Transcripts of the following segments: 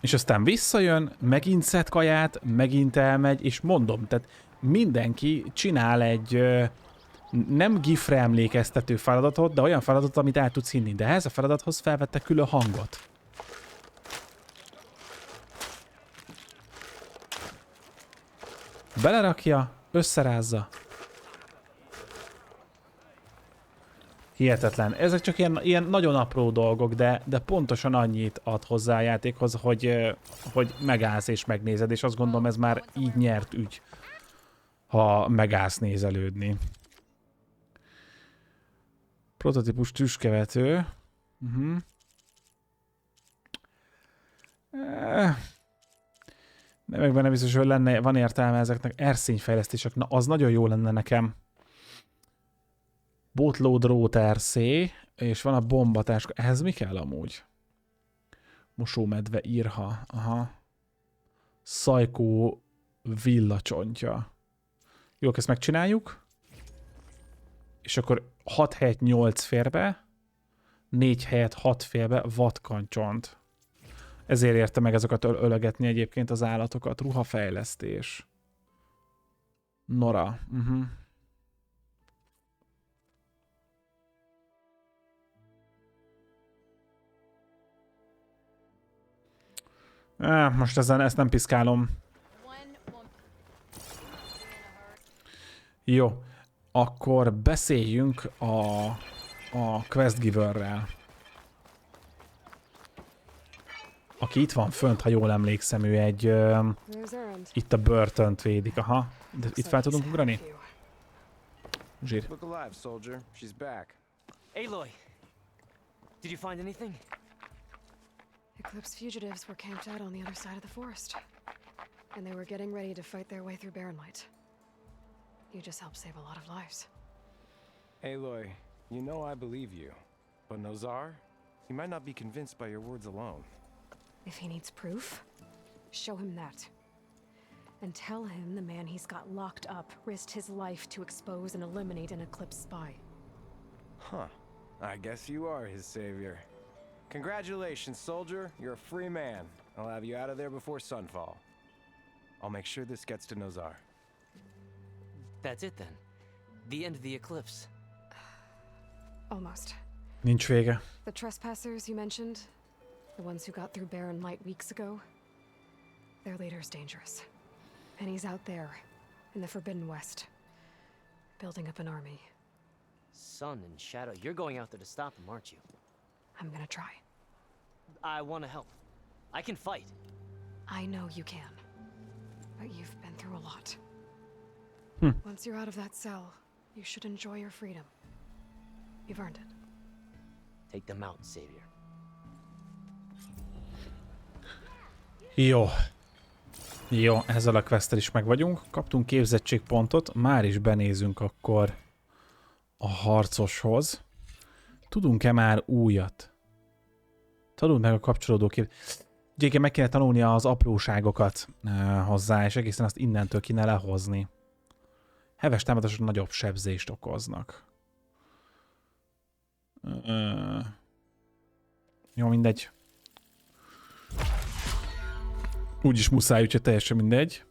És aztán visszajön, megint szed kaját, megint elmegy, és mondom, tehát mindenki csinál egy nem gifre emlékeztető feladatot, de olyan feladatot, amit el tudsz hinni. De ehhez a feladathoz felvette külön hangot. Belerakja, összerázza. Hihetetlen. Ezek csak ilyen nagyon apró dolgok, de pontosan annyit ad hozzá a játékhoz, hogy megállsz és megnézed, és azt gondolom, ez már így nyert ügy, ha megállsz nézelődni. Prototípus tüskevető. De meg benne biztos, hogy van értelme ezeknek erszényfejlesztések. Na, az nagyon jó lenne nekem. Bootload Rotor C, és van a bombatáska. Ehhez mi kell amúgy? Mosómedve írha. Aha. Szajkó villacsontja. Jó, ezt megcsináljuk. És akkor 6 helyett 8 fér be, 4 helyett 6 fér be vadkancsont. Ezért érte meg ezeket ölögetni egyébként az állatokat. Ruhafejlesztés. Nora. Most ezt nem piszkálom. Jó. Akkor beszéljünk a quest giverrel. Aki itt van fönt, ha jól emlékszem, ő egy... itt a börtönt védik, aha. De itt fel tudunk ugrani? Zsír. Aloy, did you find anything? Eclipse fugitives were camped out on the other side of the forest. And they were getting ready to fight their way through barren light. You just helped save a lot of lives. Aloy, you know I believe you. But Nozar, he might not be convinced by your words alone. If he needs proof, show him that. And tell him the man he's got locked up risked his life to expose and eliminate an Eclipse spy. Huh. I guess you are his savior. Congratulations, soldier. You're a free man. I'll have you out of there before sunfall. I'll make sure this gets to Nozar. That's it then. The end of the eclipse. Almost. Nincs vége. The trespassers you mentioned, the ones who got through barren light weeks ago, their leader's dangerous. And he's out there, in the Forbidden West, building up an army. Sun and Shadow, you're going out there to stop him, aren't you? I'm gonna try. I want to help. I can fight. I know you can. But you've been through a lot. Once you're out of that cell, you should enjoy your freedom. You've earned it. Take them out, Savior. Jó. Jó, ezzel a questtel is meg vagyunk. Kaptunk képzettségpontot, már is benézünk akkor a harcoshoz. Tudunk-e már újat? Tanuld meg a kapcsolódó kép... Gyéke, meg kéne tanulnia az apróságokat hozzá, és egészen azt innentől kéne lehozni. Heves támadások nagyobb sebzést okoznak. Jó, mindegy. Úgyis muszáj, úgyhogy teljesen mindegy.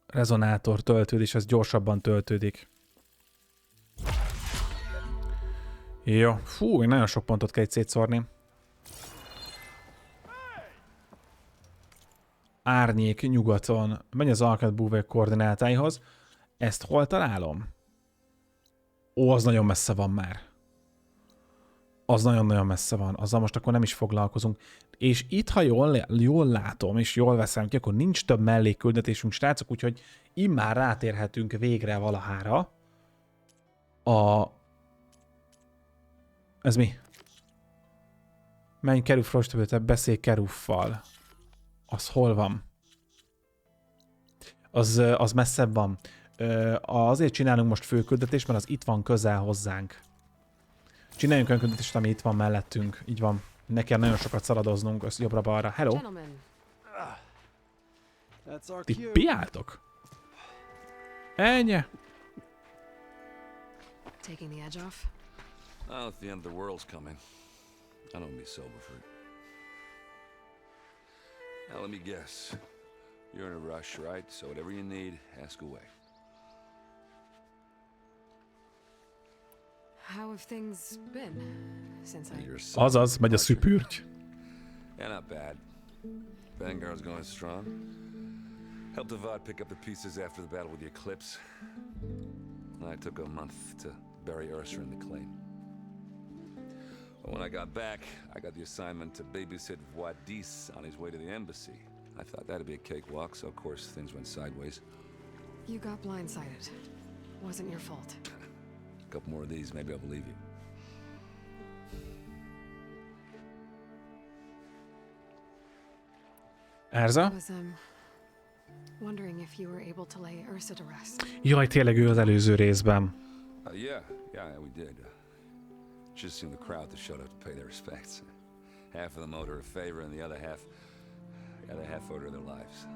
Rezonátor töltődés, ez gyorsabban töltődik. Jó. Fú, nagyon sok pontot kell itt szétszórni. Árnyék nyugaton. Menj az Alkat búvek koordinátáihoz. Ezt hol találom? Ó, az nagyon messze van már. Az nagyon-nagyon messze van. Azzal most akkor nem is foglalkozunk. És itt, ha jól látom, és jól veszem ki, akkor nincs több mellékküldetésünk, srácok, úgyhogy immár rátérhetünk végre valahára. Ez mi? Menj Keruf frostövőte, beszélj Keruffal. Az hol van? Az messzebb van. Azért csinálunk most főküldetést, mert az itt van közel hozzánk. Csináljunk olyan küldetést, ami itt van mellettünk. Így van. Nekem nagyon sokat szaladoznunk jobbra-balra. Hello! Ti piáltok? Ennyi? Taking the edge off? Well, if the end of the world's coming, I don't be sober for it. Now let me guess. You're in a rush, right? So whatever you need, ask away. How have things been since I... Your son, Azaz, megy a Roger. szüpürgy. Yeah, not bad. Vanguard's going strong. Helped Avad pick up the pieces after the battle with the Eclipse. I took a month to bury Ursa in the claim. But when I got back, I got the assignment to babysit Wadis on his way to the embassy. I thought that'd be a cakewalk, so of course things went sideways. You got blindsided. Wasn't your fault. A couple more of these, maybe I'll believe you. Erza? I was, wondering if you were able to lay Ursa to rest. Jaj, tényleg ő az előző részben. Yeah, we did. Just seemed the crowd that showed up to pay their respects. Half of them owed her a favor, and the other half owed her their lives.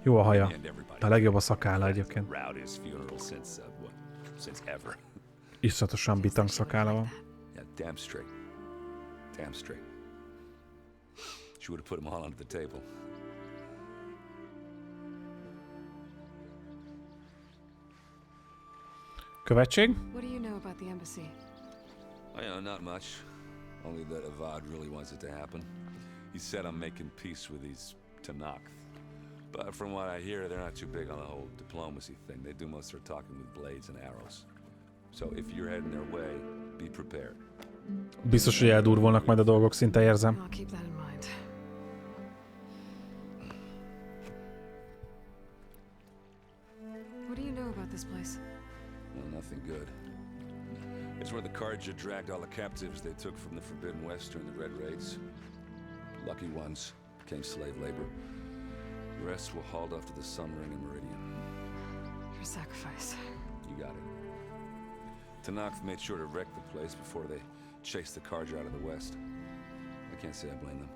Jó a haja. And everybody. De a legjobb a szakálla egyébként. Rowdy's funeral since ever. Iszonyatosan bitang szakálla van. Yeah, damn straight. Damn straight. She would have put them all under the table. Követség? What do you know about the embassy? Not much. Only that Avad really wants it to happen. He said I'm making peace with these Tanakh. But from what I hear, they're not too big on the whole diplomacy thing. They do most of their talking with blades and arrows. So if you're heading their way, be prepared. Biztos, hogy eldurvulnak majd a dolgok, szinte érzem. I'll keep that in mind. What do you know about this place? Well, nothing good. It's where the Kalandja dragged all the captives they took from the Forbidden West during the Red Raids. Lucky ones became slave labor. The rest were hauled off to the Sun Ring and Meridian. Your sacrifice. You got it. Tanakh made sure to wreck the place before they chased the Kalandja out of the West. I can't say I blame them.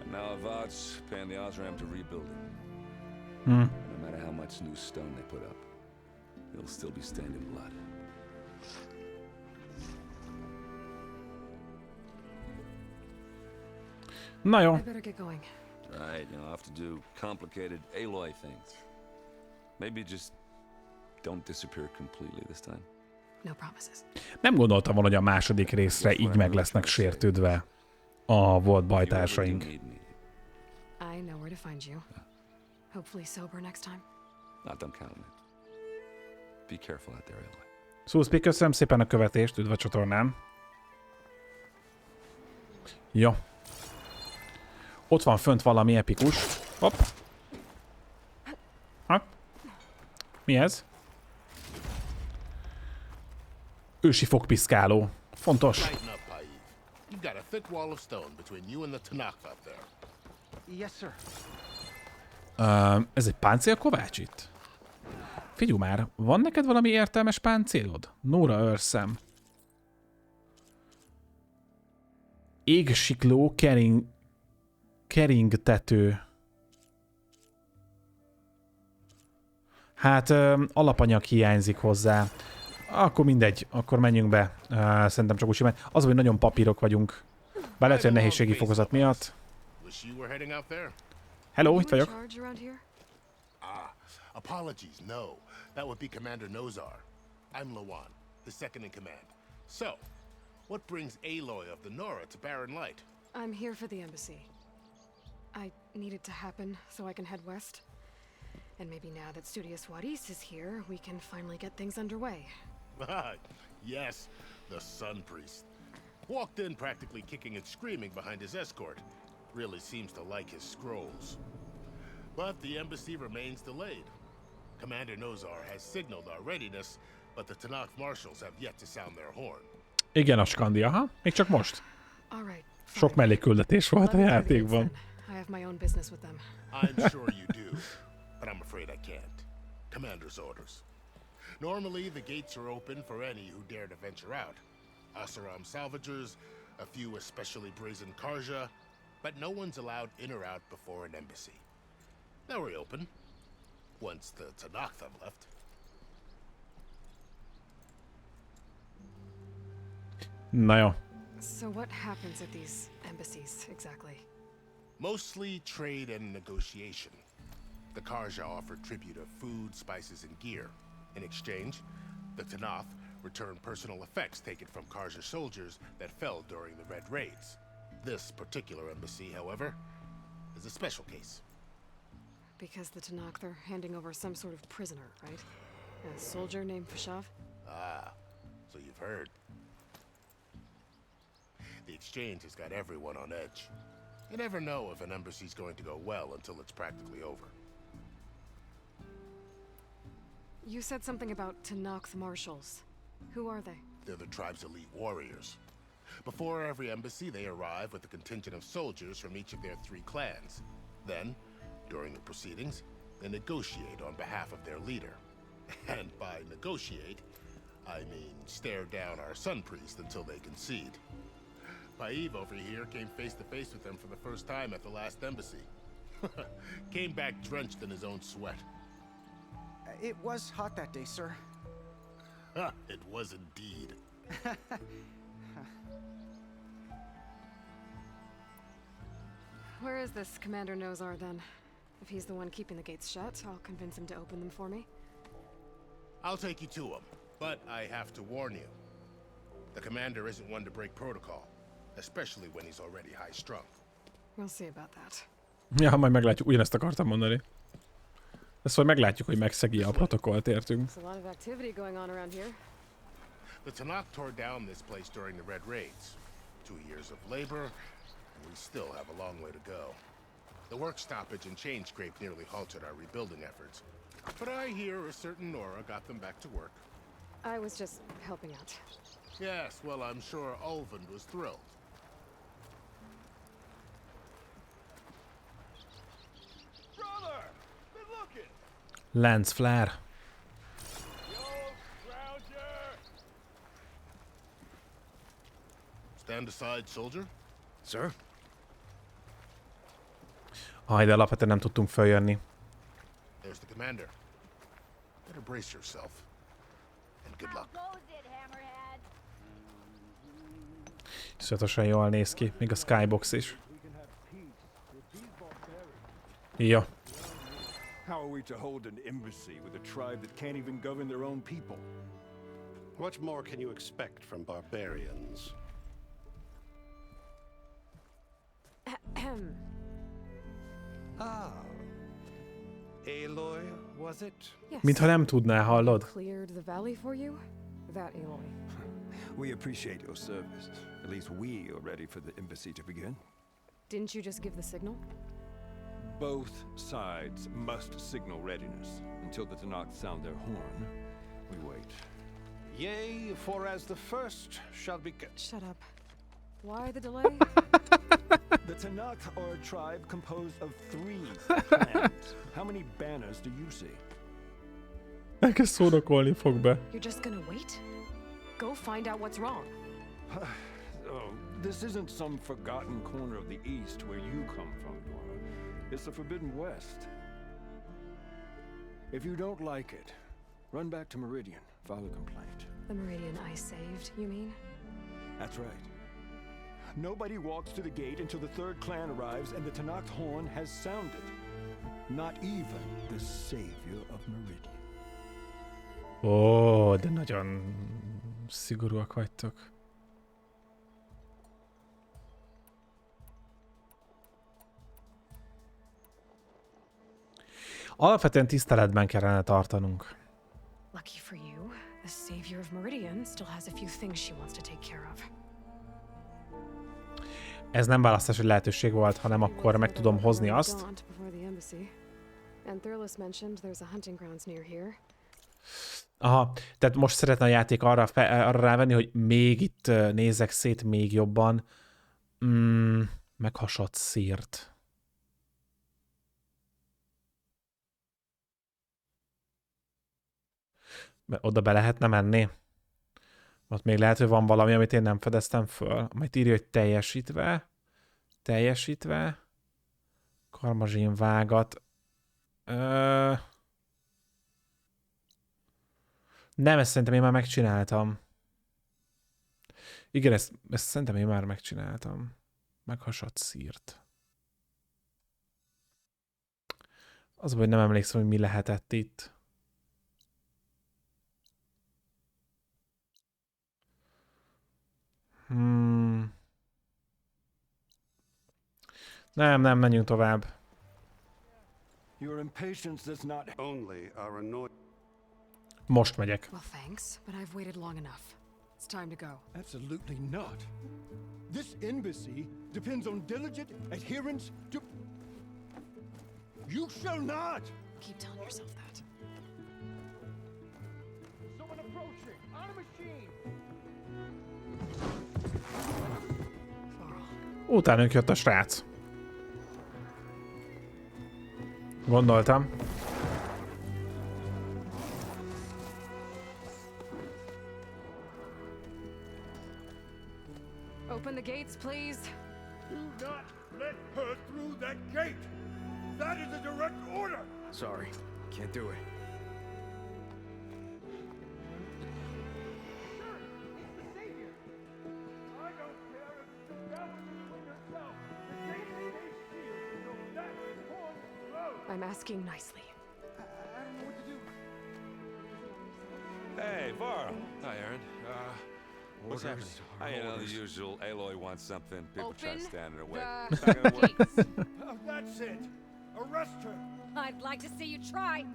And now Avad's paying the Osram to rebuild it. Hmm. No matter how much new stone they put up, it'll still be stained in blood. Na jó. I better get going. Right, I'll have to do complicated Aloy things. Maybe just don't disappear completely this time. No promises. Nem gondoltam volna, hogy a második részre így meg lesznek sértődve a volt bajtársaink. I know where to find you. Hopefully sober next time. Don't count on it. Be careful out there, Aloy. Szóval köszönöm szépen a követést, üdv a csatornán. Jó. Ott van fönt valami epikus. Hopp. Ha? Mi ez? Ősi fogpiszkáló. Fontos. Lighten up, Paid. You've got a thick wall of stone between you and the Tanakh up there. Yes, sir. Ez egy páncélkovács itt? Figyelj már, van neked valami értelmes páncélod? Nóra őrszem. Égsikló, keringtető. Hát alapanyag hiányzik hozzá. Akkor mindegy, akkor menjünk be. Szerintem csak úgy simán. Az, hogy nagyon papírok vagyunk. Bár lehet, hogy a nehézségi fokozat miatt. Wish you were heading out there. Hello, itt You in vagyok. charge around here? Apologies, no. That would be Commander Nozar. I'm Lawan, the second in command. So, what brings Aloy of the Nora to Barren Light? I'm here for the embassy. I need it to happen so I can head west. And maybe now that Studious Wadis is here, we can finally get things underway. Yes, the Sun Priest. Walked in practically kicking and screaming behind his escort. Really seems to like his scrolls. But the embassy remains delayed. Commander Nozar has signaled our readiness, but the Tanakh marshals have yet to sound their horn. Igen, a Skandi, aha. Még csak most. All right. Sok mellékküldetés volt a Let me clear the gates játékban. then. I have my own business with them. I'm sure you do, but I'm afraid I can't. Commander's orders. Normally, the gates are open for any who dare to venture out. Asaram salvagers, a few especially brazen Kalandja, but no one's allowed in or out before an embassy. Now we're open, once the Tanakh have left. Na jó. So what happens at these embassies exactly? Mostly trade and negotiation. The Karja offered tribute of food, spices, and gear. In exchange, the Tanath returned personal effects taken from Karja soldiers that fell during the Red Raids. This particular embassy, however, is a special case. Because the Tanakh, they're handing over some sort of prisoner, right? A soldier named Fashav? Ah, so you've heard. The exchange has got everyone on edge. You never know if an embassy's going to go well until it's practically over. You said something about Tanakh marshals. Who are they? They're the tribe's elite warriors. Before every embassy, they arrive with a contingent of soldiers from each of their 3 clans. Then, during the proceedings, they negotiate on behalf of their leader. And by negotiate, I mean stare down our sun priest until they concede. Paiv over here came face to face with them for the first time at the last embassy. Came back drenched in his own sweat. It was hot that day, sir. It was indeed. Where is this Commander Nozar, then? If he's the one keeping the gates shut, I'll convince him to open them for me. I'll take you to him, but I have to warn you. The commander isn't one to break protocol, especially when he's already high-strung. We'll see about that. Ja, majd meglátjuk. Ugyanezt akartam mondani. Ezt majd meglátjuk, hogy megszegi a protokollt, értünk. There's a lot of activity going on around here. The Tanakh tore down this place during the Red Raids. 2 years of labor, and we still have a long way to go. The work stoppage and chain scrape nearly halted our rebuilding efforts. But I hear a certain Nora got them back to work. I was just helping out. Yes, well, I'm sure Ulvund was thrilled. Brother! Been looking! Lance Flare. Yo, Grounder! Stand aside, soldier. Sir? De alapvetően nem tudtunk följönni. There's the commander. Better brace yourself. And good luck. Iszonyatosan jól néz ki, még a skybox is. Ja. How are we to hold an embassy with a tribe that can't even govern their own people? What more can you expect from barbarians? Ah. Aloy, was it? Yes. Mintha nem tudná, hallod? Cleared the valley for you? That Aloy. We appreciate your service. At least we are ready for the embassy to begin. Didn't you just give the signal? Both sides must signal readiness. Until the Tanakh sound their horn, we wait. Yea, for as the first shall be... Shut up. Why the delay? The Tanakh are a tribe composed of 3 clans. How many banners do you see? Elkezd szórakolni fog be. You're just gonna wait? Go find out what's wrong. Oh, this isn't some forgotten corner of the East where you come from, Nora. It's the Forbidden West. If you don't like it, run back to Meridian, file a complaint. The Meridian I saved, you mean? That's right. Nobody walks to the gate until the 3rd clan arrives and the Tanakh horn has sounded. Not even the savior of Meridian. Ó, de nagyon szigorúak vagytok. Alapvetően tiszteletben kellene tartanunk. Lucky for you, the savior of Meridian still has a few things she wants to take care of. Ez nem választási lehetőség volt, hanem akkor meg tudom hozni azt. Aha, tehát most szeretne a játék arra rávenni, hogy még itt nézek szét még jobban. Meghasadt szírt. Oda be lehetne menni? Ott még lehet, hogy van valami, amit én nem fedeztem föl. Majd írja, hogy teljesítve. Karmazsin vágat. Nem, ezt szerintem én már megcsináltam. Igen, ezt szerintem én már megcsináltam. Meghasadt szírt. Az, hogy nem emlékszem, hogy mi lehetett itt. Nem, menjünk tovább. Your impatience does not Only our annoy. Most megyek. Well, thanks, but I've waited long enough. It's time to go. Absolutely not. This embassy depends on diligent adherence to... You shall not! Keep telling yourself that. Someone approaching! On a machine! Varl. Utánunk jött a srác. Gondoltam. Open the gates, please. Do not let her through that gate! That is a direct order! Sorry, can't do it. I don't care if it's the devil between yourself. The gate is a shield, so that horn blows! I'm asking nicely. I don't know what to do. Hey, Varl. Hi, Aaron. What's happening? You know, the usual. Aloy wants something. People try to Open stand in her way. the It's not gonna work. gates. Oh, that's it! Arrest her! I'd like to see you try.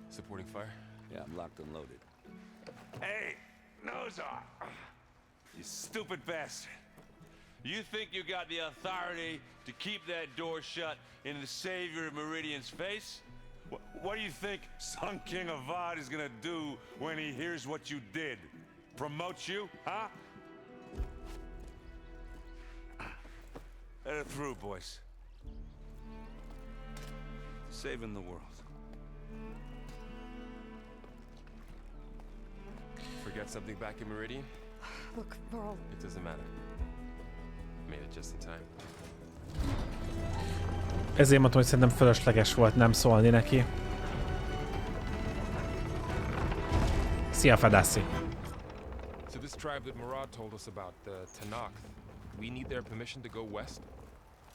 Supporting fire? Yeah, I'm locked and loaded. Hey, nose off! You stupid bastard. You think you got the authority to keep that door shut in the savior of Meridian's face? What do you think Sun King Avad is gonna do when he hears what you did? Promote you, huh? Let her through, boys. Saving the world. Forget something back in Meridian? Look, Varl, It doesn't matter. Made it just in time. Ezért mondtam, hogy szerintem fölösleges volt nem szólni neki. Szia, Fedezz! So this tribe that Murad told us about, the Tanakh, we need their permission to go west?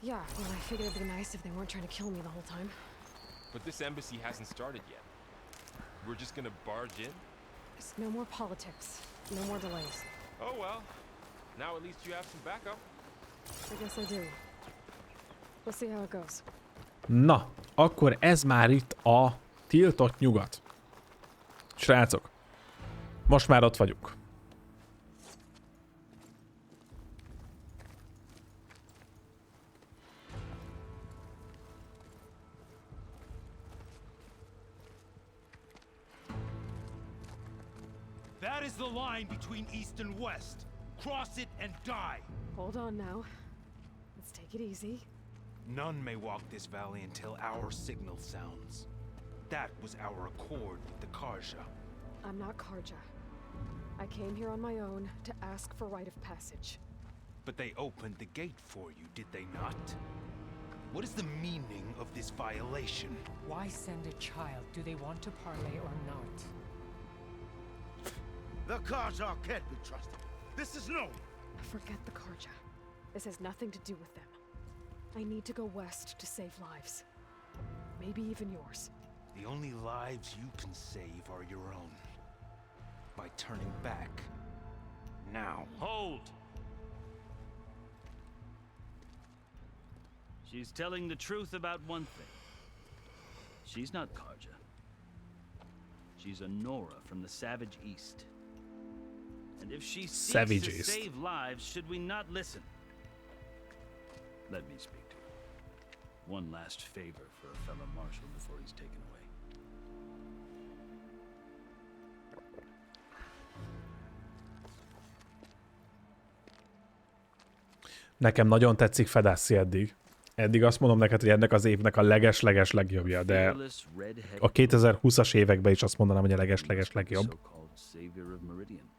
yeah, well, I figured it'd be nice if they weren't trying to kill me the whole time. But this embassy hasn't started yet. We're just gonna barge in? Just no more politics. No more delays. Oh well. Now at least you have some backup. I guess I do. We'll see how it goes. Na, akkor ez már itt a tiltott nyugat. Srácok, most már ott vagyunk. That is the line between east and west. Cross it and die. Hold on now. Let's take it easy. None may walk this valley until our signal sounds. That was our accord with the Karja. I'm not Karja. I came here on my own to ask for rite of passage. But they opened the gate for you, did they not? What is the meaning of this violation? Why send a child? Do they want to parley or not? The Karja can't be trusted. This is known. Forget the Karja. This has nothing to do with them. I need to go west to save lives. Maybe even yours. The only lives you can save are your own. By turning back. Now. Hold! She's telling the truth about one thing. She's not Karja. She's a Nora from the Savage East. And if she seeks Savage to East. save lives, should we not listen? Let me speak to her. One last favor for a fellow marshal before he's taken away. Nekem nagyon tetszik Fedezz eddig. Eddig azt mondom neked, hogy ennek az évnek a leges-leges legjobbja, de a 2020-as években is azt mondanám, hogy a leges-leges legjobb. So-called savior of Meridian.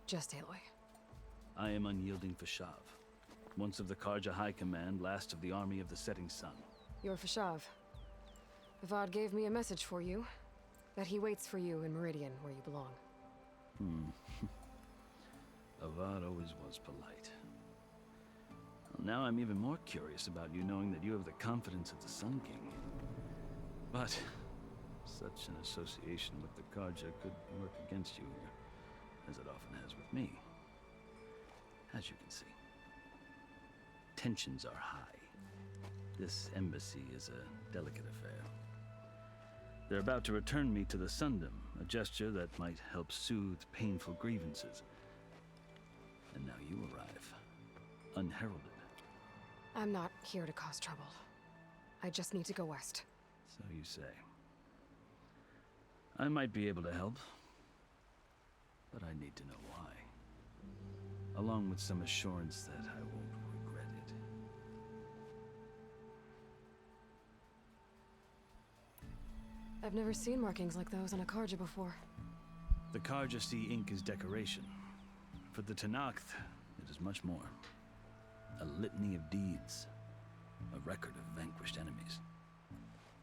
Just Aloy. I am unyielding Fashav, once of the Karja High Command, last of the army of the setting sun. You're Fashav. Avad gave me a message for you. That he waits for you in Meridian, where you belong. Avad always was polite. Now I'm even more curious about you knowing that you have the confidence of the Sun King. But such an association with the Kalandja could work against you, as it often has with me. As you can see, tensions are high. This embassy is a delicate affair. They're about to return me to the Sundom, a gesture that might help soothe painful grievances. And now you arrive, unheralded. I'm not here to cause trouble. I just need to go west. So you say. I might be able to help, but I need to know why. Along with some assurance that I won't regret it. I've never seen markings like those on a Kalandja before. The Kalandja see ink as decoration. For the Tenakth, it is much more. A litany of deeds. A record of vanquished enemies.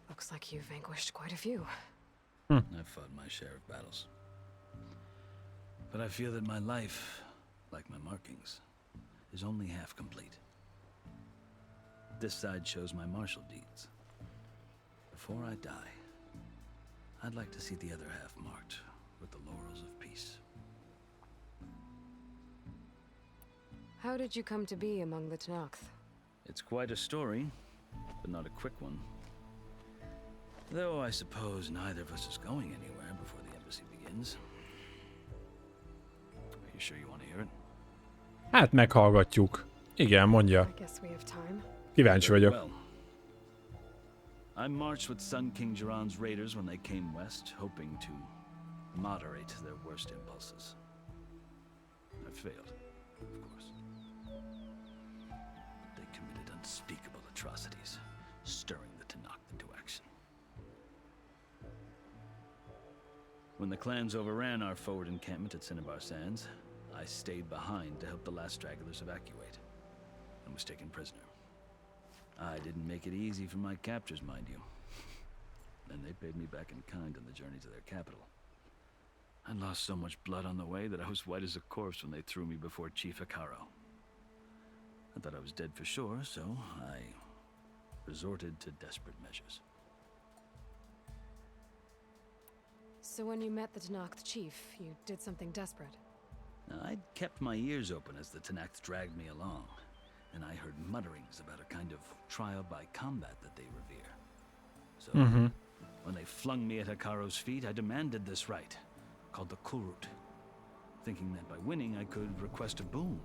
Looks like you've vanquished quite a few. I've fought my share of battles. But I feel that my life, like my markings, is only half complete. This side shows my martial deeds. Before I die, I'd like to see the other half marked with the laurels of peace. How did you come to be among the Tenakth? It's quite a story, but not a quick one. Though I suppose neither of us is going anywhere before the embassy begins. Are you sure you want to hear it? Hát meghallgatjuk. Igen, mondja. I guess we have time. Kíváncsi vagyok. Well, I marched with Sun King Jiran's raiders when they came west, hoping to moderate their worst impulses. I failed, of course. They committed unspeakable atrocities, stirring the Tenakth into action. When the clans overran our forward encampment at Cinnabar Sands, I stayed behind to help the last stragglers evacuate, and was taken prisoner. I didn't make it easy for my captors, mind you. And they paid me back in kind on the journey to their capital. I lost so much blood on the way that I was white as a corpse when they threw me before Chief Hekaro. I thought I was dead for sure, so I resorted to desperate measures. So when you met the Tenakth chief, you did something desperate. Now, I'd kept my ears open as the Tenakth dragged me along, and I heard mutterings about a kind of trial by combat that they revere. So, when they flung me at Hekaro's feet, I demanded this right, called the Kulrut, thinking that by winning I could request a boon,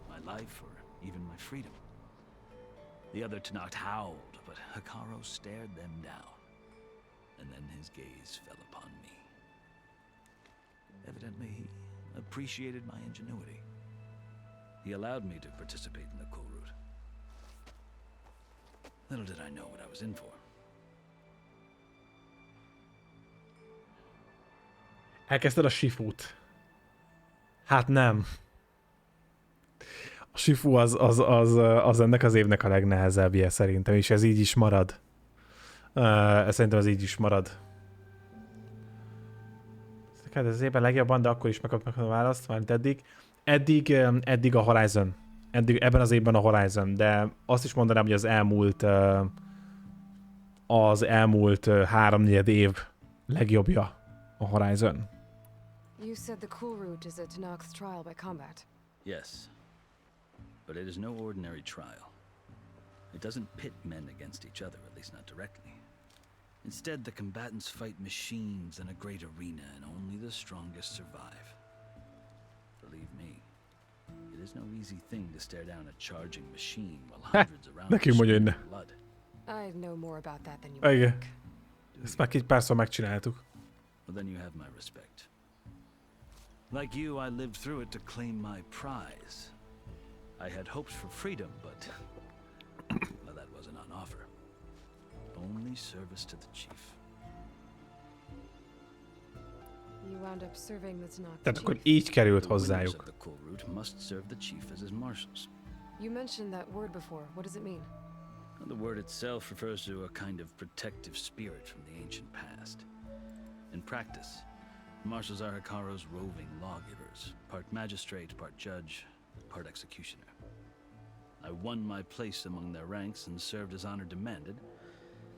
my life or even my freedom. The other Tenakth howled, but Hekaro stared them down, and then his gaze fell upon me. Evidently, he appreciated my ingenuity. He allowed me to participate in the Kulrut. Little did I know what I was in for. Elkezdted a Shifut. Hát nem. A Shifu az ennek az évnek a legnehezebbje szerintem, és ez így is marad. Szerintem ez így is marad. Hát ez évben legjobban, de akkor is megkapnak a választ, mármint eddig. Eddig a Horizon. Ebben az évben a Horizon, de azt is mondanám, hogy az elmúlt 3-4 év legjobbja a Horizon. You said the Kulrut is a Tenakth trial by combat. Yes, but it is no ordinary trial. It doesn't pit men against each other, at least not directly. Instead, the combatants fight machines in a great arena, and only the strongest survive. Believe me, it is no easy thing to stare down a charging machine while hundreds around you spill blood. I know more about that than you Igen. think. Ezt már párszor megcsináltuk. Well, then you have my respect. Like you, I lived through it to claim my prize. I had hopes for freedom, but well, that wasn't on offer. Only service to the chief. You wound up serving the Tenakth Tehát akkor chief. így került The winners hozzájuk. of the Kulrut must serve the chief as his marshals. You mentioned that word before. What does it mean? The word itself refers to a kind of protective spirit from the ancient past. In practice, marshals are Hekaro's roving lawgivers, part magistrate, part judge, part executioner. I won my place among their ranks and served as honor demanded,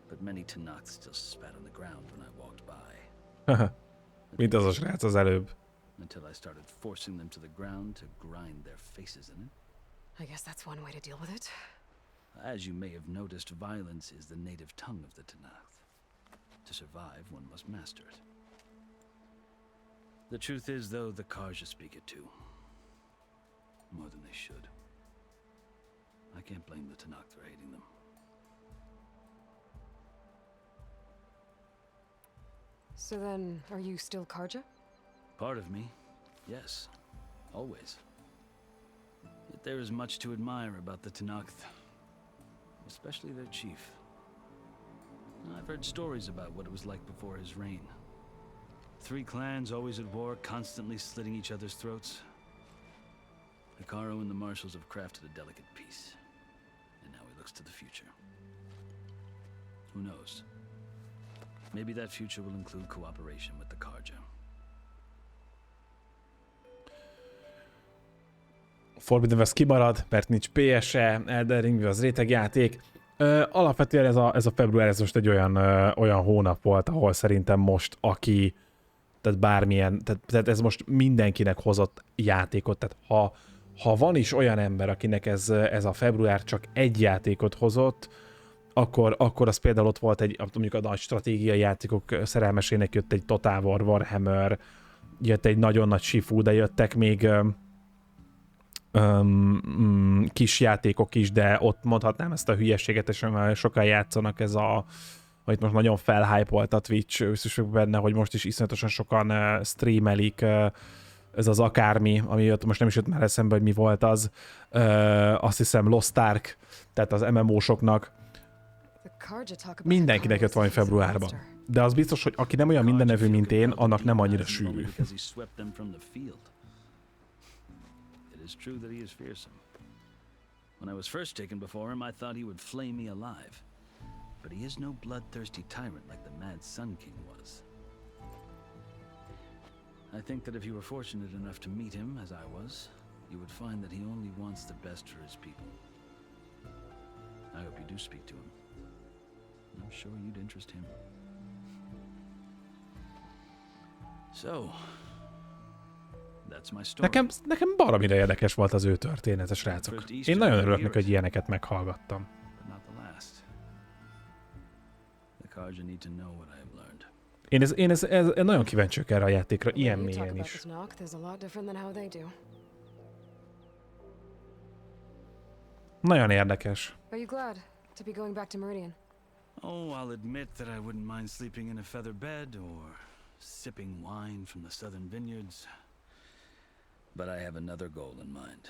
but many Tanakh still spat on the ground when I walked by. Mint az a srác az előbb. Until I started forcing them to the ground to grind their faces in it. I guess that's one way to deal with it. As you may have noticed, violence is the native tongue of the Tanakh. To survive, one must master it. The truth is, though, the Karja speak it too. More than they should. I can't blame the Tanakh for hating them. So then, are you still Karja? Part of me, yes. Always. Yet there is much to admire about the Tanakh. Especially their chief. I've heard stories about what it was like before his reign. 3 clans always at war, constantly slitting each other's throats. Hikaru and the marshals have crafted a delicate peace. And now he looks to the future. Who knows? Maybe that future will include cooperation with the Karja. Forbidden West kimarad, mert nincs PS-e, Elden Ring az rétegjáték. Alapvetően ez a február, ez most egy olyan hónap volt, ahol szerintem most tehát bármilyen, tehát ez most mindenkinek hozott játékot, tehát ha van is olyan ember, akinek ez a február csak egy játékot hozott, akkor az például ott volt mondjuk a nagy stratégiai játékok szerelmesének jött egy Total War Warhammer, jött egy nagyon nagy Shifu, de jöttek még kis játékok is, de ott mondhatnám ezt a hülyeséget, és sokan játszanak amit most nagyon felhype-olt a Twitch, biztos vagyok benne, hogy most is iszonyatosan sokan streamelik, ez az akármi, ami jött, most nem is jött már eszembe, hogy mi volt az, azt hiszem Lost Ark, tehát az MMO-soknak, mindenkinek jött valami februárban. De az biztos, hogy aki nem olyan mindennevű, mint én, annak nem annyira sűrű. It is true that he is fearsome. When I was first taken before him, I thought he would flay me alive. But he is no bloodthirsty tyrant like the Mad Sun King was. I think that if you were fortunate enough to meet him, as I was, you would find that he only wants the best for his people. I hope you do speak to him. I'm sure you'd interest him. So, that's my story. Nekem baromira érdekes volt az ő története, srácok. Én nagyon örülök neki, hogy ilyeneket meghallgattam. Én nagyon kíváncsi vagyok erre a játékra, ilyen mélyen is. Nagyon érdekes. Oh, I'll admit that I wouldn't mind sleeping in a feather bed or sipping wine from the southern vineyards. But I have another goal in mind.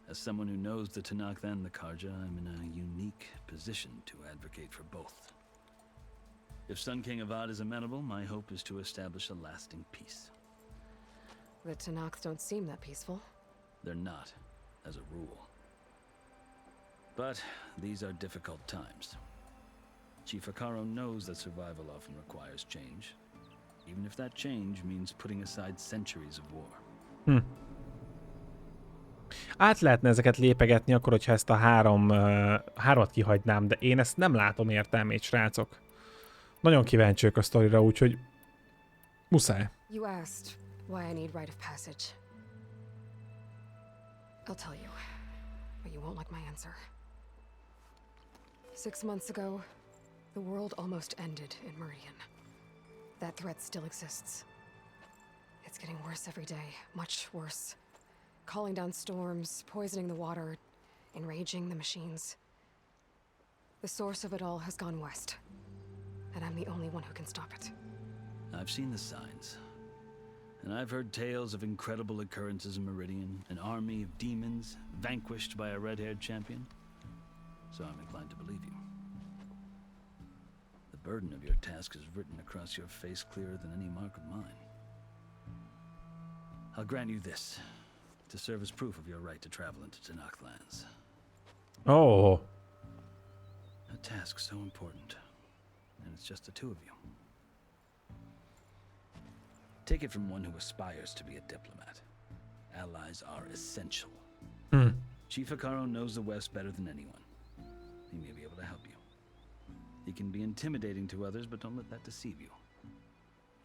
As someone who knows the Tanakh and the Karja, I'm in a unique position to advocate for both. If Sun King Avad is amenable, my hope is to establish a lasting peace. The Tanakh don't seem that peaceful. They're not, as a rule. But these are difficult times. Chief Hikaru knows that survival often requires change, even if that change means putting aside centuries of war. Át lehetne ezeket lépegetni akkor, hogyha ezt a hármat kihagynám, de én ezt nem látom értelmét, srácok. Nagyon kíváncsi vagyok a sztorira, úgyhogy muszáj. You asked why I need rite of passage. I'll tell you, but you won't like my answer. 6 months ago, the world almost ended in Meridian. That threat still exists. It's getting worse every day, much worse. Calling down storms, poisoning the water, enraging the machines. The source of it all has gone west, and I'm the only one who can stop it. I've seen the signs, and I've heard tales of incredible occurrences in Meridian, an army of demons vanquished by a red-haired champion. So I'm inclined to believe you. The burden of your task is written across your face clearer than any mark of mine. I'll grant you this, to serve as proof of your right to travel into Tanakh lands. Oh. A task so important, and it's just the two of you. Take it from one who aspires to be a diplomat. Allies are essential. Chief Akaro knows the West better than anyone. He may be able to help you. He can be intimidating to others, but don't let that deceive you.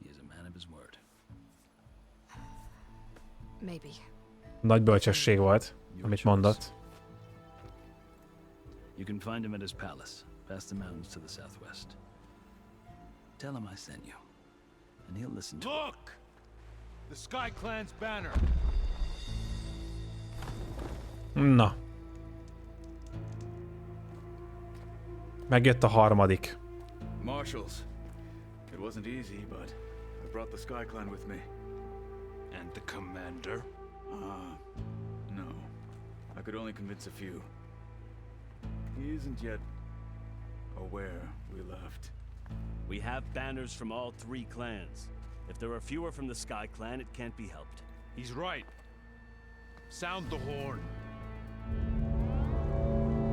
He is a man of his word. Maybe. Nagy bölcsesség volt, amit mondott. You can find him at his palace, past the mountains to the southwest. Tell him I sent you, and he'll listen to Look! The Sky Clan's banner. Na. Megjött a harmadik. Marshals. It wasn't easy, but I brought the Sky Clan with me. And the commander? No. I could only convince a few. He isn't yet aware we left. We have banners from all 3 clans. If there are fewer from the Sky Clan, it can't be helped. He's right. Sound the horn.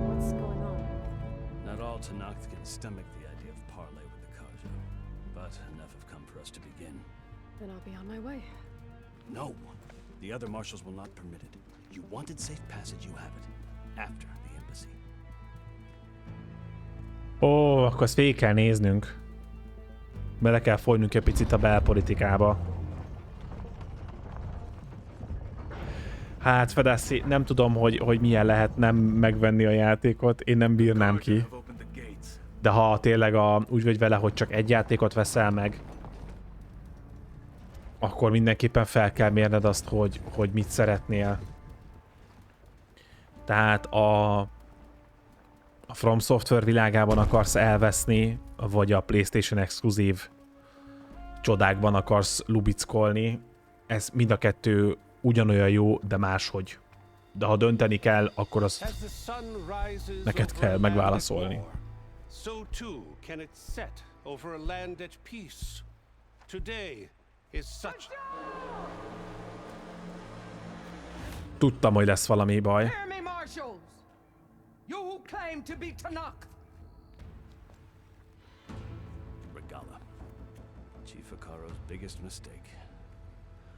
What's going on? Not all Tanakh can stomach the idea of parley with the Karja, but enough have come for us to begin. Then I'll be on my way. No! The other marshals will not permit it. You wanted safe passage, you have it. After the embassy. Ó, akkor ezt végig kell néznünk. Bele kell folynunk egy picit a belpolitikába. Hát Fedezz, nem tudom, hogy milyen lehet nem megvenni a játékot. Én nem bírnám ki. De ha tényleg úgy vagy vele, hogy csak egy játékot veszel meg, akkor mindenképpen fel kell mérned azt, hogy mit szeretnél. Tehát a From Software világában akarsz elveszni, vagy a PlayStation exkluzív csodákban akarsz lubickolni. Ez mind a kettő ugyanolyan jó, de máshogy. De ha dönteni kell, akkor azt neked kell megválaszolni. So too can it set over a land at peace. Today is such. Tudtam, hogy lesz valami baj. Hear me, marshals! You who claim to be Tanakh! Regala. Chief Akaro's biggest mistake.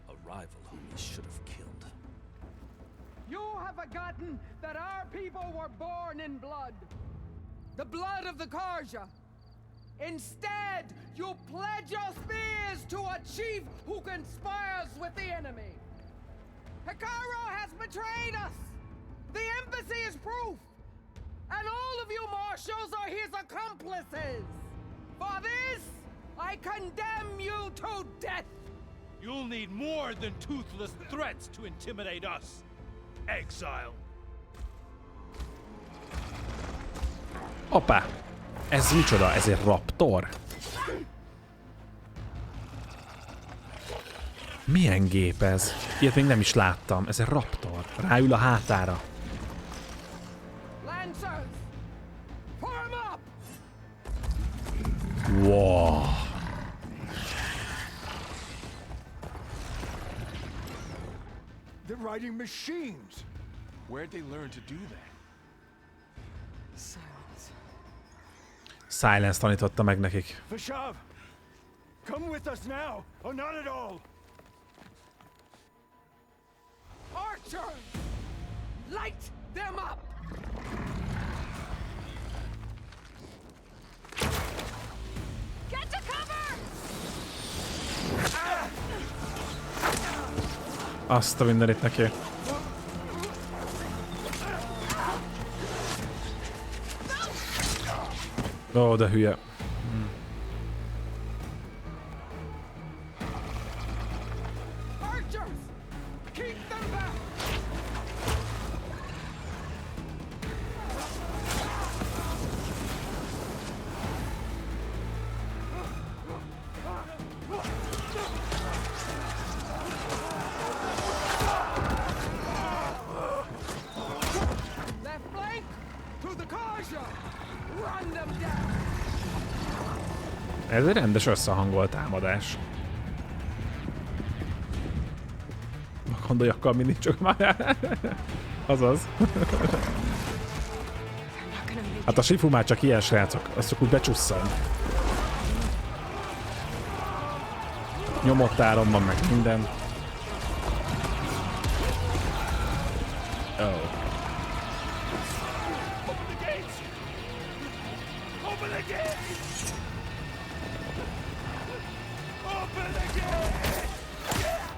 A rival whom he should have killed. You have forgotten that our people were born in blood. The blood of the Karja. Instead, you pledge your spears to a chief who conspires with the enemy. Akaro has betrayed us! The embassy is proof! And all of you marshals are his accomplices! For this, I condemn you to death! You'll need more than toothless threats to intimidate us. Exile. Hoppá! Ez micsoda? Ez egy raptor? Milyen gép ez? Ilyet még nem is láttam. Ez egy raptor. Ráül a hátára. Wow. They're riding machines. Where'd they learn to do that? Silence tanította meg nekik. Vashav, come with us now, or not at all. Archer! Light them up! Get to cover! Azt a mindenit neki. Ó, de hülye. Ez egy rendes összehangolt támadás. Gondoljakkal mindig csak már. Azaz. Hát a Shifu már csak ilyen srácok, az csak úgy becsusszan. Nyomott áron van meg minden. Oh.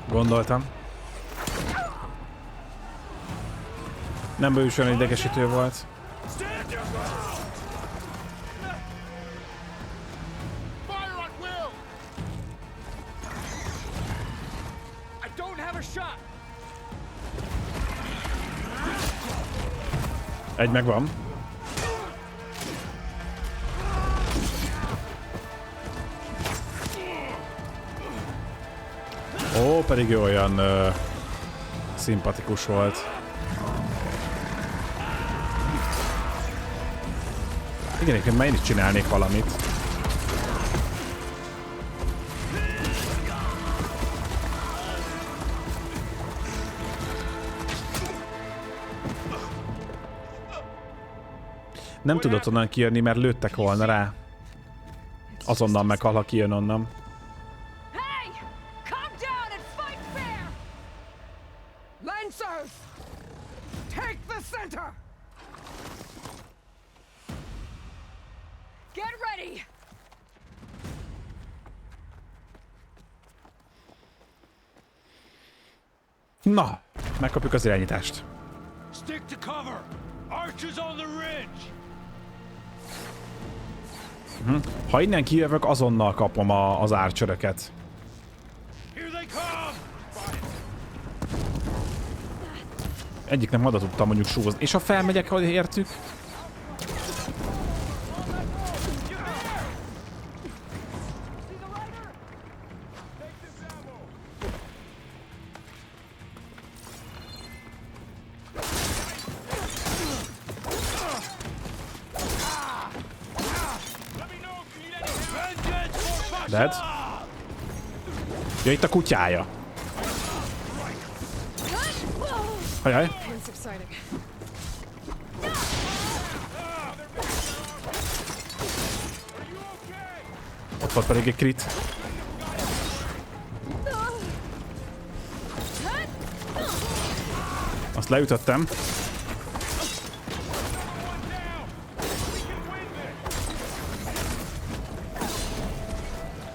Gondoltam. Nem bős olyan idegesítő volt. Egy megvan. Ó, pedig olyan szimpatikus volt. Igen, egyébként már én is csinálnék valamit. Nem tudott onnan kijönni, mert lőttek volna rá. Azonnal meghal, ha kijön onnan. Na, megkapjuk az irányítást. Stick to cover. Archers on the ridge. Ha innen kijövök, azonnal kapom az árcsöröket. Egyiknek oda tudtam mondjuk súzni. És ha felmegyek, hogy értük? Dead. Ja, itt a kutyája. Ajaj. Ott volt pedig egy crit. Azt leütöttem.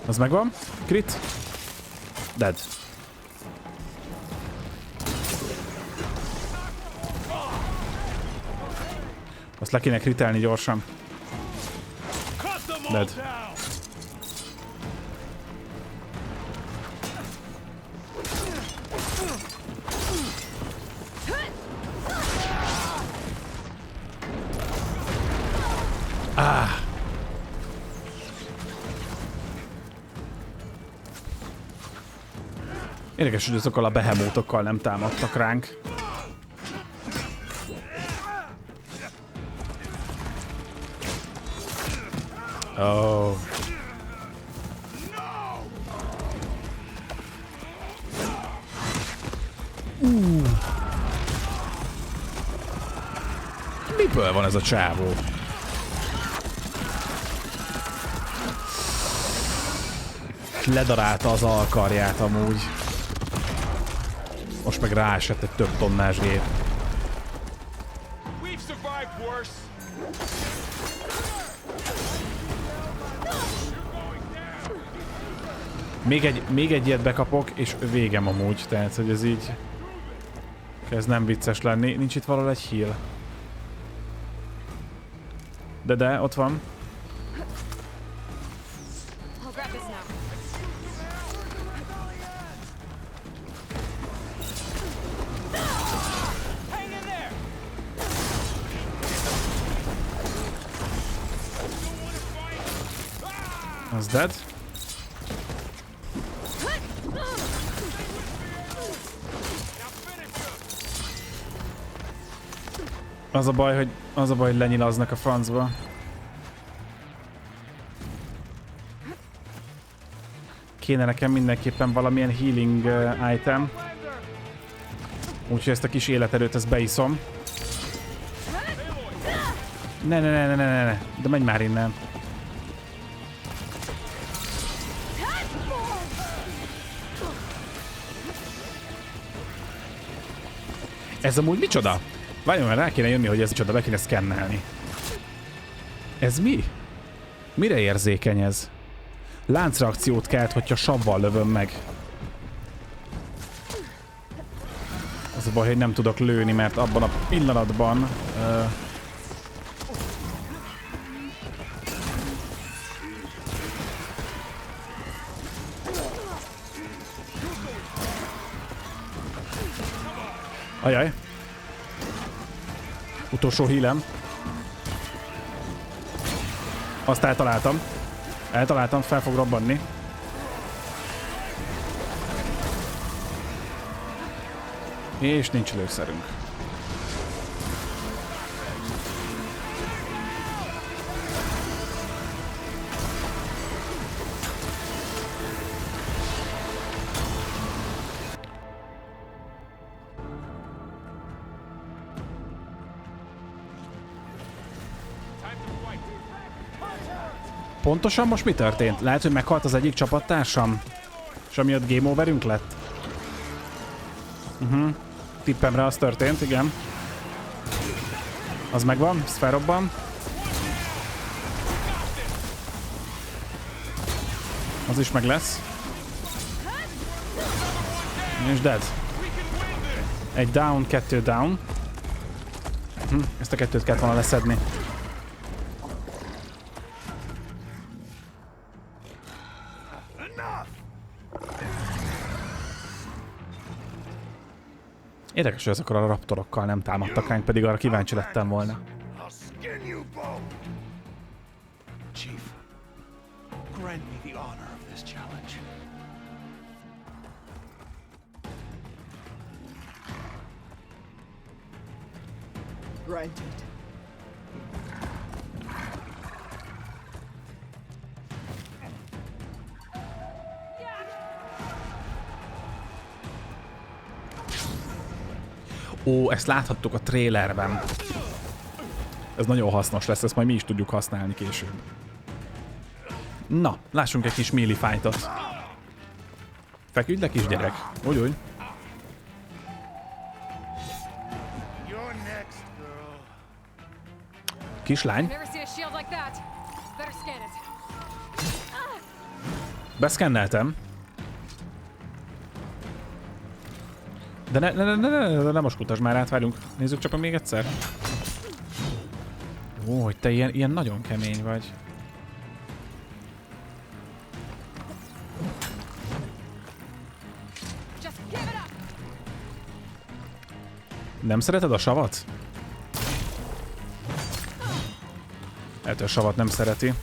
Az megvan. Crit. Dead. Azt le kéne kritelni gyorsan. Dead. Ah. Érdekes, hogy azokkal a behemótokkal nem támadtak ránk. Oh. Miből van ez a csávó? Ledarálta az alkarját amúgy. Most meg ráesett egy több tonnás gép. Még egy ilyet bekapok, és végem amúgy. Tehát, hogy ez így... kezd nem vicces lenni. Nincs itt valahol egy heal. De, ott van. Az dead. Az a baj, hogy lenyilaznak a francba. Kéne nekem mindenképpen valamilyen healing item. Úgyhogy ezt a kis életerőt ezt beiszom. Ne, de menj már innen. Ez amúgy micsoda? Várjunk, mert rá kéne jönni, hogy ez micsoda, be kéne szkennelni. Ez mi? Mire érzékeny ez? Láncreakciót kelt, hogyha savval lövöm meg. Az a baj, hogy nem tudok lőni, mert abban a pillanatban... Ajaj. Utolsó hílem. Azt eltaláltam. Eltaláltam, fel fog robbanni. És nincs lőszerünk. Pontosan most mi történt? Lehet, hogy meghalt az egyik csapattársam? És amiatt game overünk lett? Tippemre az történt, igen. Az megvan, ez felrobban. Az is meg lesz. És dead. Egy down, 2 down. Ezt a 2-t kellett volna leszedni. Érdekes, hogy azokkal a raptorokkal nem támadtak ránk, pedig arra kíváncsi lettem volna. Chief, grant me the honor of this challenge. Granted. Ó, ezt láthattuk a trailerben. Ez nagyon hasznos lesz, ezt majd mi is tudjuk használni később. Na, lássunk egy kis melee fightot. Feküdj le, kisgyerek. Úgy. Kislány. Beszkenneltem. De ne most kutasd már át, várjunk. Nézzük csak még egyszer. Ó, hogy te ilyen nagyon kemény vagy. Nem szereted a savat? Lehet, a savat nem szereti.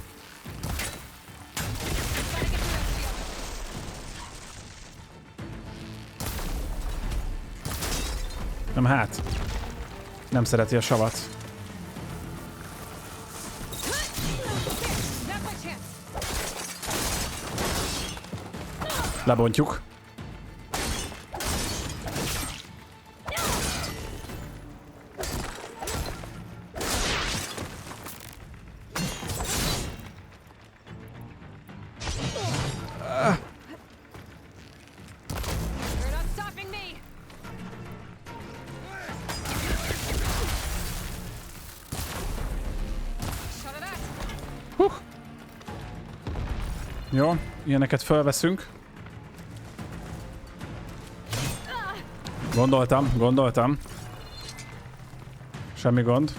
Nem hát. Nem szereti a savat. Lebontjuk. Jó, ilyeneket felveszünk. Gondoltam. Semmi gond.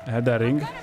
Headering.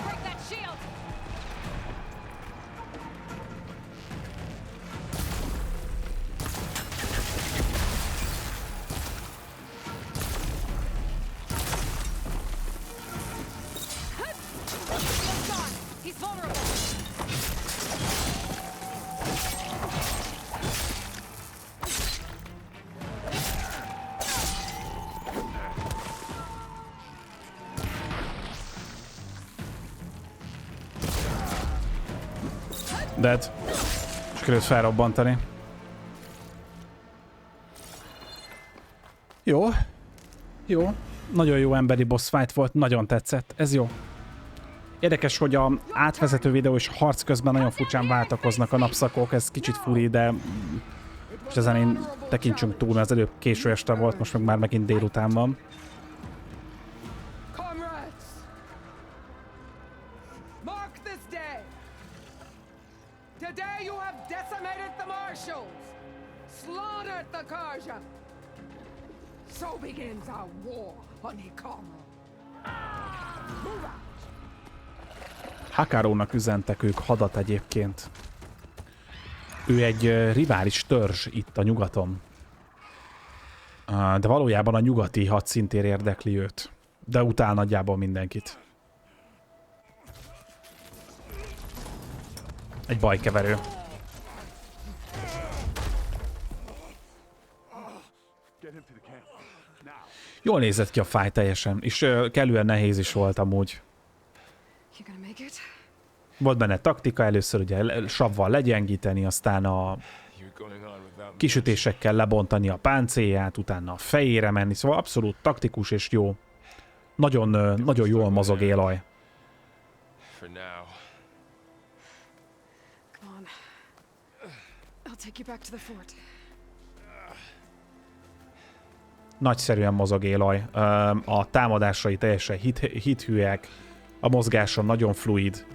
Dead. Sikerült felrobbantani. Jó. Nagyon jó emberi boss fight volt, nagyon tetszett. Ez jó. Érdekes, hogy a átvezető videó és harc közben nagyon furcsán váltakoznak a napszakok. Ez kicsit furi, de most ezen én tekintsünk túl, mert az előbb késő este volt, most meg már megint délután van. Mark this day. Today you have decimated the marshals, slaughtered the Karja. So begins our war, Amerikában. Move out. Hakarónak üzentek ők hadat egyébként. Ő egy rivális törzs itt a nyugaton. De valójában a nyugati hadszintér érdekli őt. De utál nagyjából mindenkit. Egy bajkeverő. Jól nézett ki a fáj teljesen, és kellően nehéz is volt amúgy. Volt benne taktika, először ugye savval legyengíteni, aztán a kisütésekkel lebontani a páncélját, utána a fejére menni, szóval abszolút taktikus és jó. Nagyon jól mozog Aloy. Nagyszerűen mozog Aloy. A támadásai teljesen hithűek, a mozgása nagyon fluid,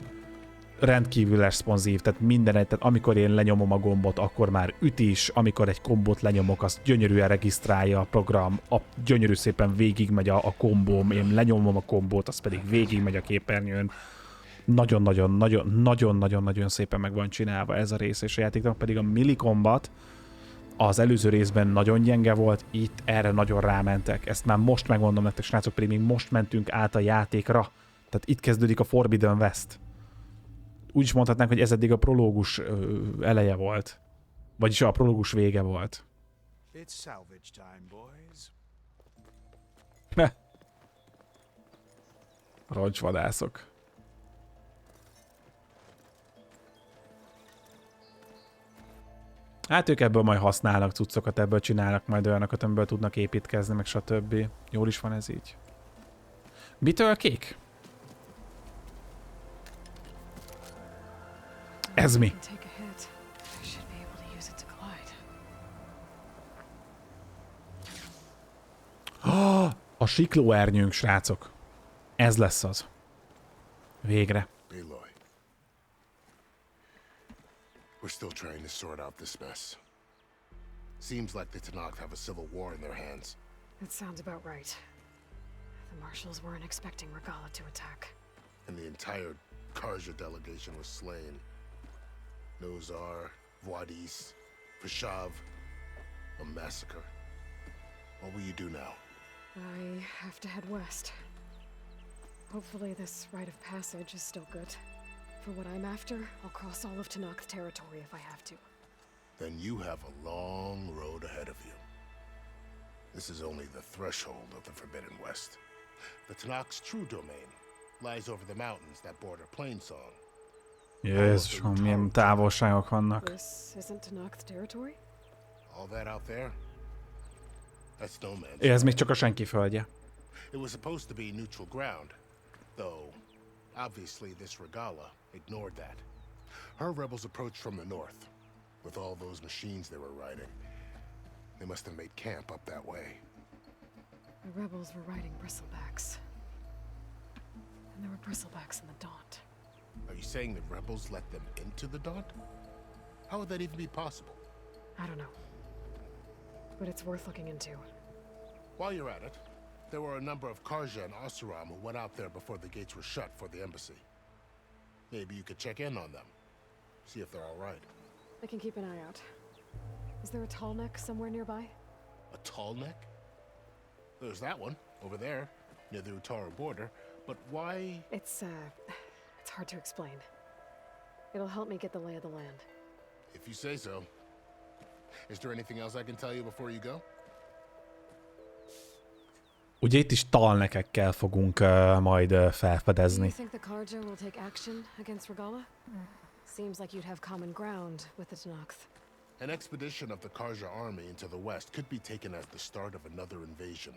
rendkívül responsív, tehát tehát amikor én lenyomom a gombot, akkor már üt is, amikor egy kombót lenyomok, azt gyönyörűen regisztrálja a program, gyönyörű szépen végigmegy a kombóm, én lenyomom a kombót, az pedig végigmegy a képernyőn. Nagyon-nagyon szépen meg van csinálva ez a rész, és a játéknak pedig a melee combat az előző részben nagyon gyenge volt, itt erre nagyon rámentek. Ezt már most megmondom nektek, srácok, pedig még most mentünk át a játékra. Tehát itt kezdődik a Forbidden West. Úgy is mondhatnánk, hogy ez eddig a prológus eleje volt. Vagyis a prológus vége volt. Roncsvadászok. Hát ők ebből majd használnak cuccokat, ebből csinálnak majd olyanokat, amiből tudnak építkezni, meg stb. Jól is van ez így. Mitől kék? Ez mi? A siklóernyőnk, srácok. Ez lesz az. Végre. Aloy. We're still trying to sort out this mess. Seems like the Tanakh have a civil war in their hands. That sounds about right. The marshals weren't expecting Regalla to attack. And the entire Karja delegation was slain. Nozar, Vadis, Vashav, a massacre. What will you do now? I have to head west. Hopefully this rite of passage is still good. For what I'm after, I'll cross all of Tanakh territory if I have to. Then you have a long road ahead of you. This is only the threshold of the Forbidden West. The Tanakh's true domain lies over the mountains that border Plainsong. Jézusom, milyen távolságok vannak. This isn't Tanakh's territory? All that out there? That's no man's. Ez még csak a senki földje. It was supposed to be neutral ground, though obviously this Regalla ignored that. Her rebels approached from the north with all those machines they were riding. They must have made camp up that way. The rebels were riding bristlebacks. And there were bristlebacks in the Daunt. Are you saying the rebels let them into the Daunt? How would that even be possible? I don't know. But it's worth looking into. While you're at it, there were a number of Karja and Oseram who went out there before the gates were shut for the embassy. Maybe you could check in on them. See if they're all right. I can keep an eye out. Is there a tall neck somewhere nearby? A tall neck? There's that one, over there, near the Utara border. But why? It's hard to explain. It'll help me get the lay of the land. If you say so. Is there anything else I can tell you before you go? Ugye itt is talnekekkel fogunk majd felfedezni. You think the Karja will take action against Regalla? Seems like you'd have common ground with the Tanakh. An expedition of the Karja army into the west could be taken as the start of another invasion.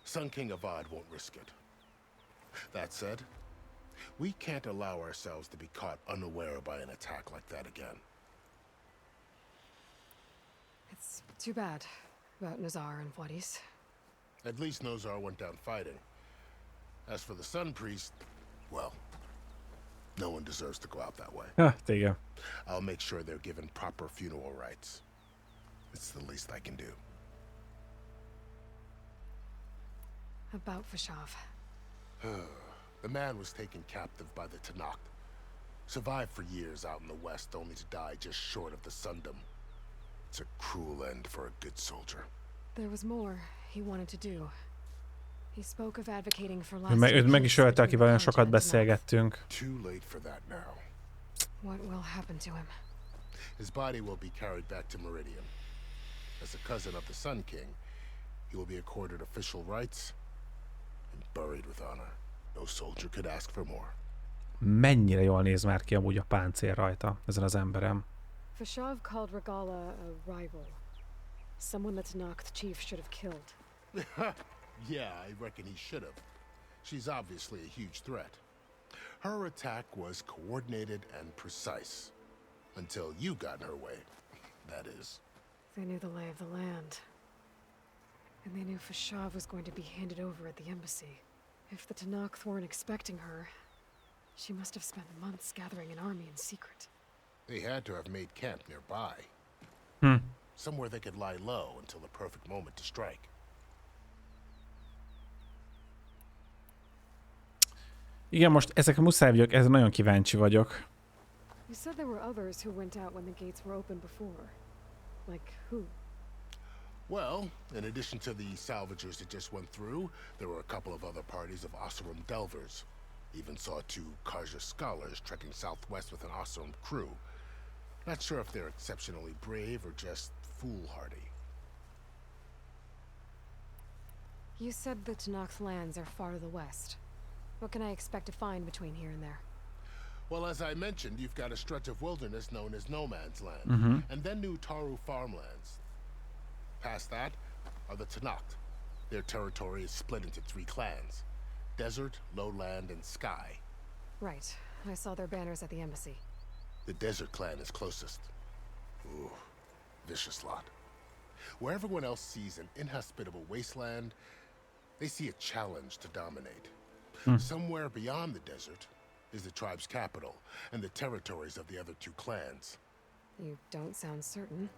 Sun King Avad won't risk it. That said, we can't allow ourselves to be caught unaware by an attack like that again. It's too bad about Nazar and Vadis. At least Nozar went down fighting. As for the Sun Priest, well, No one deserves to go out that way. Igen. I'll make sure they're given proper funeral rites. It's the least I can do. About Fashav. The man was taken captive by the Tanakh. Survived for years out in the west, only to die just short of the Sundom. It's a cruel end for a good soldier. There was more he wanted to do. He spoke of advocating for Őt meg is ölte, akivel olyan sokat beszélgettünk. Too late for that now. What will happen to him? His body will be carried back to Meridian. As a cousin of the Sun King, he will be accorded official rights and buried with honor. No soldier could ask for more. Mennyire jól néz már ki amúgy a páncél rajta, ezen az emberem. Fashav called Regala a rival. Someone the Tanakh chief should have killed. Yeah, I reckon he should have. She's obviously a huge threat. Her attack was coordinated and precise. Until you got in her way, that is. They knew the lay of the land. And they knew Fashav was going to be handed over at the embassy. If the Tanakh weren't expecting her, she must have spent months gathering an army in secret. They had to have made camp nearby. Somewhere they could lie low until the perfect moment to strike. Igen, most ezek a muszáj vagyok, ez nagyon kíváncsi vagyok. You said there were others who went out when the gates were open before. Like who? Well, in addition to the salvagers that just went through, there were a couple of other parties of Oseram delvers. Even saw 2 Karja scholars trekking southwest with an Oseram crew. Not sure if they're exceptionally brave or just foolhardy. You said the Tanakh lands are far to the west. What can I expect to find between here and there? Well, as I mentioned, you've got a stretch of wilderness known as No Man's Land, and then new Taru farmlands. Past that are the Tanakh. Their territory is split into 3 clans: Desert, Lowland, and Sky. Right. I saw their banners at the embassy. The Desert clan is closest. Ooh, vicious lot. Where everyone else sees an inhospitable wasteland, they see a challenge to dominate. Somewhere beyond the desert is the tribe's capital and the territories of the other 2 clans. You don't sound certain.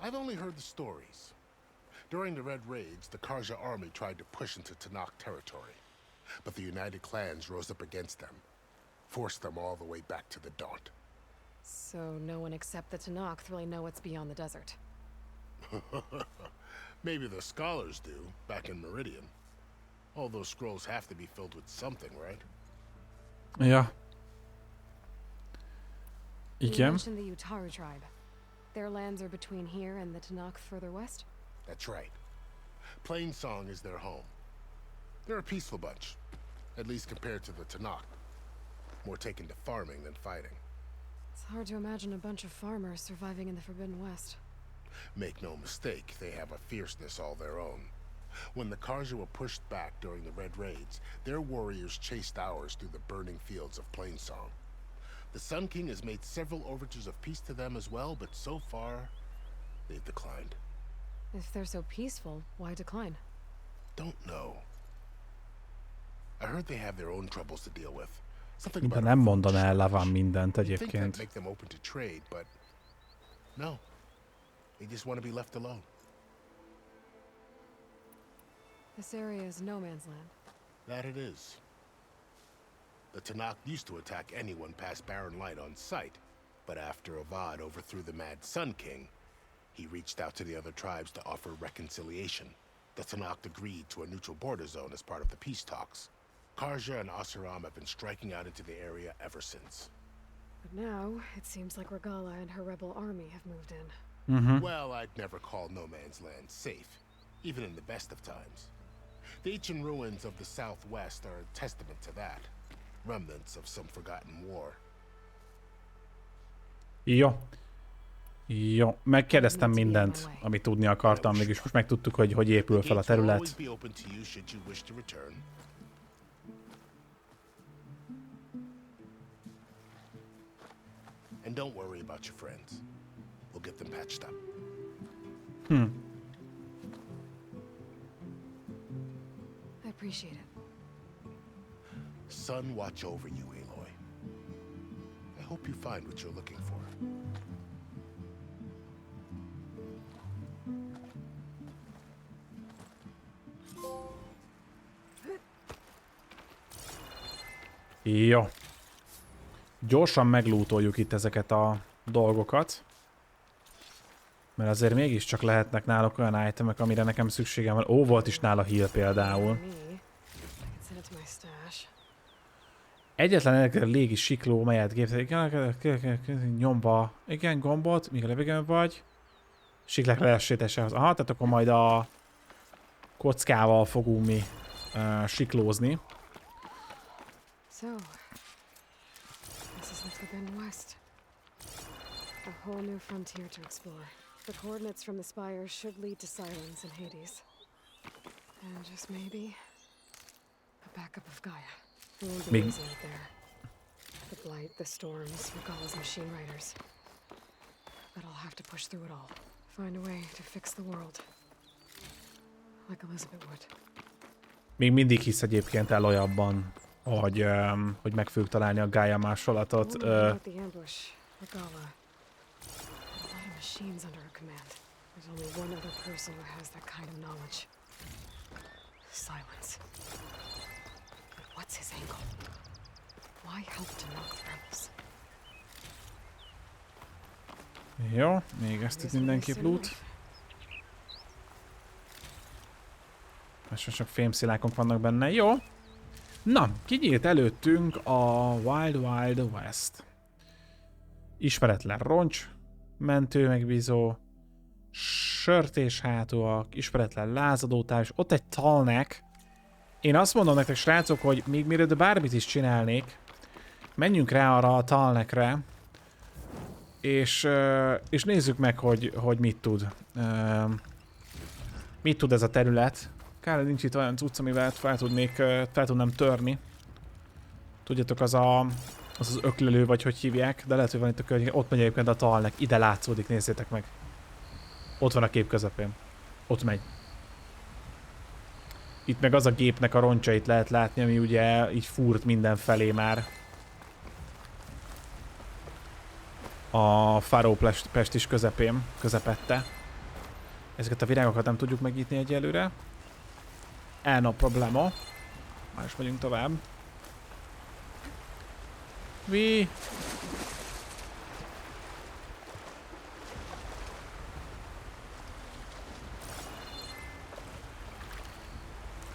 I've only heard the stories. During the Red Raids, the Karja army tried to push into Tanakh territory, but the United Clans rose up against them, forced them all the way back to the Daunt. So no one except the Tanakh really know what's beyond the desert. Maybe the scholars do, back in Meridian. All those scrolls have to be filled with something, right? Ja. You Igen. mentioned the Utaru tribe. Their lands are between here and the Tanakh further west? That's right. Plainsong is their home. They're a peaceful bunch, at least compared to the Tanakh. More taken to farming than fighting. It's hard to imagine a bunch of farmers surviving in the Forbidden West. Make no mistake, they have a fierceness all their own. When the Karja were pushed back during the Red Raids, their warriors chased ours through the burning fields of Plainsong. The Sun King has made several overtures of peace to them as well, but so far, they've declined. If they're so peaceful, why decline? Don't know. I heard they have their own troubles to deal with. Something De about nem mondaná el Lavan mindent You'd think that'd egyébként. make them open to trade, but no. They just want to be left alone. This area is no man's land. That it is. The Tanakh used to attack anyone past Barren Light on sight, but after Avad overthrew the Mad Sun King, he reached out to the other tribes to offer reconciliation. The Tanakh agreed to a neutral border zone as part of the peace talks. Karja and Oseram have been striking out into the area ever since. But now, it seems like Regala and her rebel army have moved in. Well, I'd never call No Man's Land safe, even in the best of times. The ancient ruins of the Southwest are a testament to that. Remnants of some forgotten war. Jó. Jó. Megkérdeztem mindent, amit tudni akartam, mégis most megtudtuk, hogy épül fel a terület. And don't worry about your friends. We'll get them patched up. I appreciate it. Sun watch over you, Aloy. hope you find what you're looking for. Jó. Gyorsan meglútoljuk itt ezeket a dolgokat. Mert azért mégiscsak lehetnek náluk olyan itemek, amire nekem szükségem van. Ó, volt is nála heal például. Egyetlen elektrár légi sikló, melyet nyomva, igen, gombot, míg a levegőn vagy. Siklák leesítéséhez. Aha, tehát akkor majd a kockával fogunk mi siklózni. So, this is the Forbidden West. A whole new frontier to explore. The coordinates from the spires should lead to silence and Hades. And just maybe a backup of Gaia. It won't be easy out there. The blight, the storms, Regalla's machine riders. But I'll have to push through it all. Find a way to fix the world. Like Elizabeth would. Még mindig hisz egyébként Aloy abban, hogy meg fogjuk találni a Gaia másolatot. Machines under her command. There's only one other person who has that kind of knowledge. Silence. But what's his angle? Why help to knock the rebels? Jó, még ezt itt mindenképp loot. Most csak fémszilákok vannak benne. Jó. Na, kinyílt előttünk a Wild Wild West. Ismeretlen roncs, mentő megbízó, sörtés hátúak, ismeretlen lázadótáv, és ott egy talnek. Én azt mondom nektek, srácok, hogy még mielőtt bármit is csinálnék, menjünk rá arra a talnekre, és nézzük meg, hogy mit tud. Mit tud ez a terület. Kár, hogy nincs itt olyan cucc, amivel fel tudnám törni. Tudjátok, az öklelő, vagy hogy hívják, de lehet, hogy van itt a környéken. Ott megy egyébként a talnek, ide látszódik, nézzétek meg. Ott van a kép közepén. Ott megy. Itt meg az a gépnek a roncsait lehet látni, ami ugye így fúrt mindenfelé már. A Fáró Pest is közepette. Ezeket a virágokat nem tudjuk megnyitni egyelőre. No problema. Más megyünk tovább.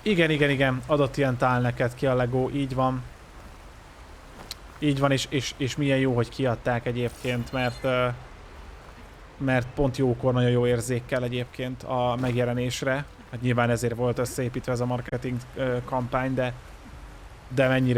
Igen. Adott ilyen tál neked ki a Lego. Így van. Így van, és milyen jó, hogy kiadták egyébként, mert pont jókor nagyon jó érzékkel egyébként a megjelenésre. Hát nyilván ezért volt összeépítve ez a marketing kampány, de mennyire